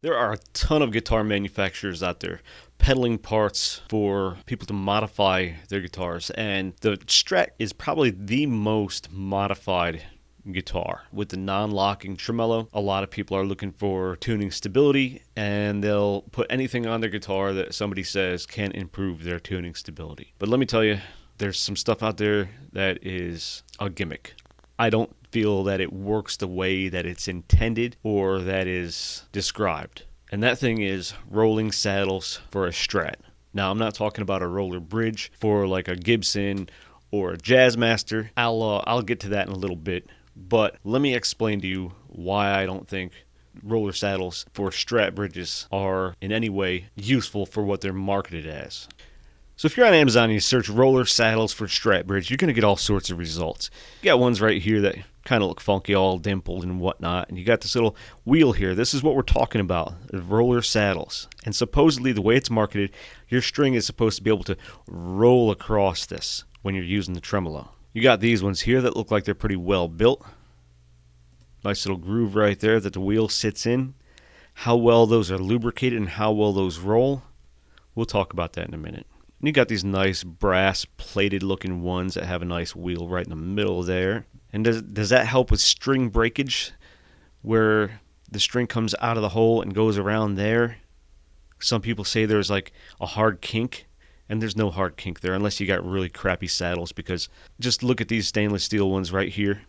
There are a ton of guitar manufacturers out there peddling parts for people to modify their guitars, and the Strat is probably the most modified guitar. With the non-locking tremolo, a lot of people are looking for tuning stability, and they'll put anything on their guitar that somebody says can improve their tuning stability. But let me tell you, there's some stuff out there that is a gimmick. I don't feel that it works the way that it's intended or that is described. And that thing is rolling saddles for a Strat. Now, I'm not talking about a roller bridge for like a Gibson or a Jazzmaster. I'll get to that in a little bit. But let me explain to you why I don't think roller saddles for Strat bridges are in any way useful for what they're marketed as. So if you're on Amazon and you search roller saddles for Strat bridge, you're going to get all sorts of results. You got ones right here that kind of look funky, all dimpled and whatnot. And you got this little wheel here. This is what we're talking about, roller saddles. And supposedly the way it's marketed, your string is supposed to be able to roll across this when you're using the tremolo. You got these ones here that look like they're pretty well built. Nice little groove right there that the wheel sits in. How well those are lubricated and how well those roll, we'll talk about that in a minute. And you got these nice brass plated looking ones that have a nice wheel right in the middle there. And does that help with string breakage where the string comes out of the hole and goes around there? Some people say there's like a hard kink, and there's no hard kink there unless you got really crappy saddles, because just look at these stainless steel ones right here.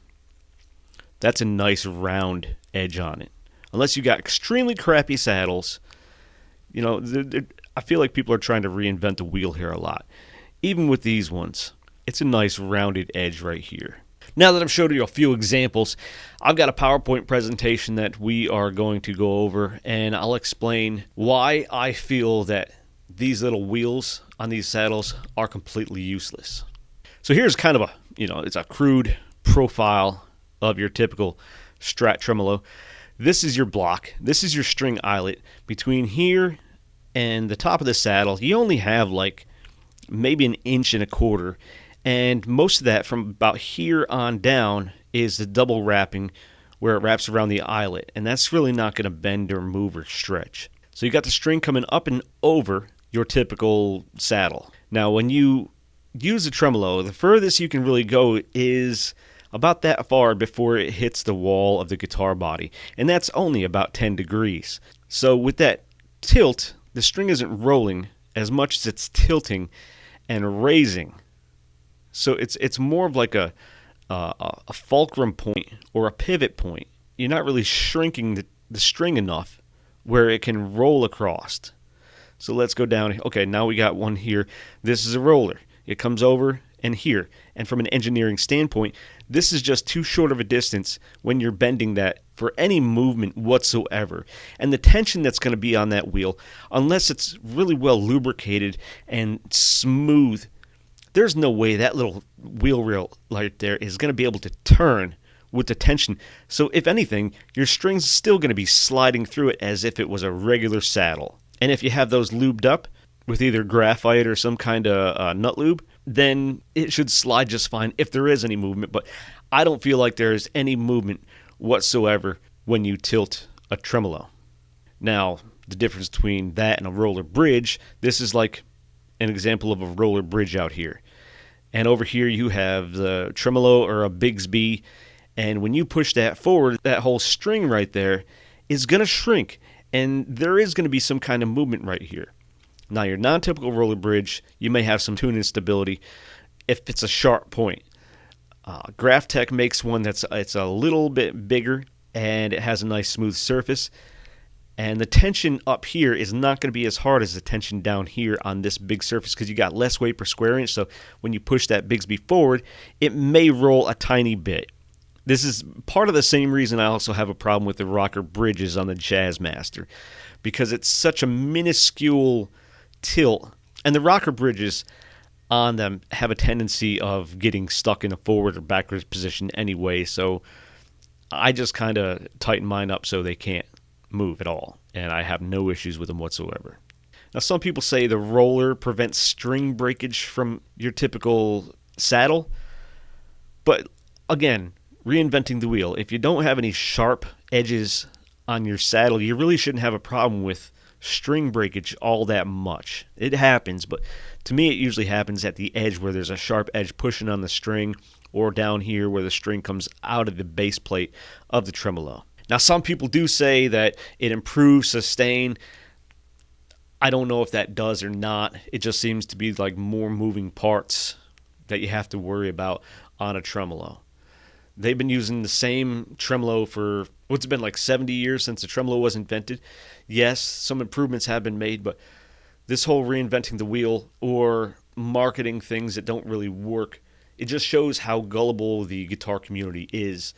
That's a nice round edge on it. Unless you got extremely crappy saddles, you know, I feel like people are trying to reinvent the wheel here a lot. Even with these ones, it's a nice rounded edge right here. Now that I've showed you a few examples, I've got a PowerPoint presentation that we are going to go over, and I'll explain why I feel that these little wheels on these saddles are completely useless. So here's kind of it's a crude profile of your typical Strat tremolo. This is your block. This is your string eyelet. Between here and the top of the saddle, you only have like maybe 1.25 inches, and most of that from about here on down is the double wrapping where it wraps around the eyelet, and that's really not going to bend or move or stretch. So you got the string coming up and over your typical saddle. Now when you use a tremolo, the furthest you can really go is about that far before it hits the wall of the guitar body, and that's only about 10 degrees. So with that tilt, the string isn't rolling as much as it's tilting and raising. So it's more of like a fulcrum point or a pivot point. You're not really shrinking the string enough where it can roll across. So let's go down. Okay, now we got one here. This is a roller. It comes over and here. And from an engineering standpoint, this is just too short of a distance when you're bending that for any movement whatsoever. And the tension that's going to be on that wheel, unless it's really well lubricated and smooth, there's no way that little wheel rail right there is going to be able to turn with the tension. So if anything, your string's still going to be sliding through it as if it was a regular saddle. And if you have those lubed up with either graphite or some kind of nut lube, then it should slide just fine if there is any movement. But I don't feel like there's any movement whatsoever when you tilt a tremolo. Now, the difference between that and a roller bridge, this is like an example of a roller bridge out here. And over here you have the tremolo or a Bigsby, and when you push that forward, that whole string right there is going to shrink, and there is going to be some kind of movement right here. Now, your non-typical roller bridge, you may have some tuning stability if it's a sharp point. Graphtec makes one it's a little bit bigger, and it has a nice smooth surface. And the tension up here is not going to be as hard as the tension down here on this big surface because you got less weight per square inch. So when you push that Bigsby forward, it may roll a tiny bit. This is part of the same reason I also have a problem with the rocker bridges on the Jazzmaster, because it's such a minuscule tilt. And the rocker bridges on them have a tendency of getting stuck in a forward or backwards position anyway. So I just kind of tighten mine up so they can't move at all, and I have no issues with them whatsoever. Now, some people say the roller prevents string breakage from your typical saddle, but again, reinventing the wheel. If you don't have any sharp edges on your saddle, you really shouldn't have a problem with string breakage all that much. It happens, but to me it usually happens at the edge where there's a sharp edge pushing on the string, or down here where the string comes out of the base plate of the tremolo. Now, some people do say that it improves sustain. I don't know if that does or not. It just seems to be like more moving parts that you have to worry about on a tremolo. They've been using the same tremolo for what's been like 70 years since the tremolo was invented. Yes, some improvements have been made, but this whole reinventing the wheel or marketing things that don't really work, it just shows how gullible the guitar community is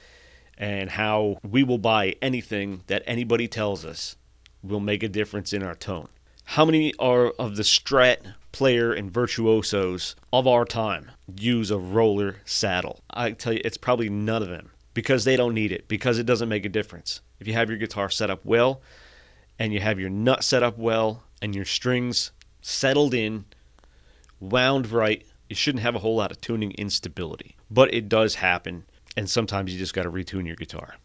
and how we will buy anything that anybody tells us will make a difference in our tone. How many are of the Strat player and virtuosos of our time use a roller saddle? I tell you, it's probably none of them, because they don't need it, because it doesn't make a difference. If you have your guitar set up well, and you have your nut set up well, and your strings settled in, wound right, you shouldn't have a whole lot of tuning instability. But it does happen, and sometimes you just got to retune your guitar.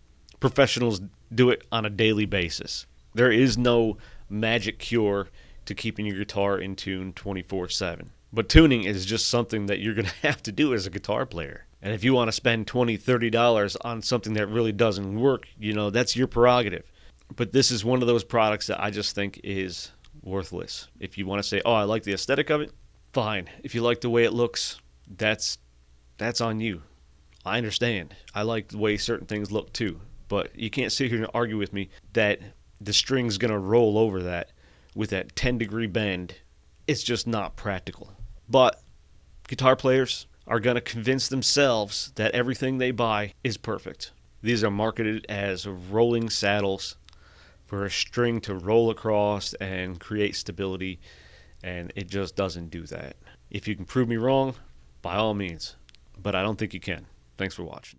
Professionals do it on a daily basis. There is no magic cure to keeping your guitar in tune 24/7. But tuning is just something that you're going to have to do as a guitar player. And if you want to spend $20, $30 on something that really doesn't work, that's your prerogative. But this is one of those products that I just think is worthless. If you want to say, oh, I like the aesthetic of it, fine. If you like the way it looks, that's on you. I understand. I like the way certain things look too. But you can't sit here and argue with me that the string's going to roll over that with that 10-degree bend. It's just not practical. But guitar players are going to convince themselves that everything they buy is perfect. These are marketed as rolling saddles for a string to roll across and create stability, and it just doesn't do that. If you can prove me wrong, by all means, but I don't think you can. Thanks for watching.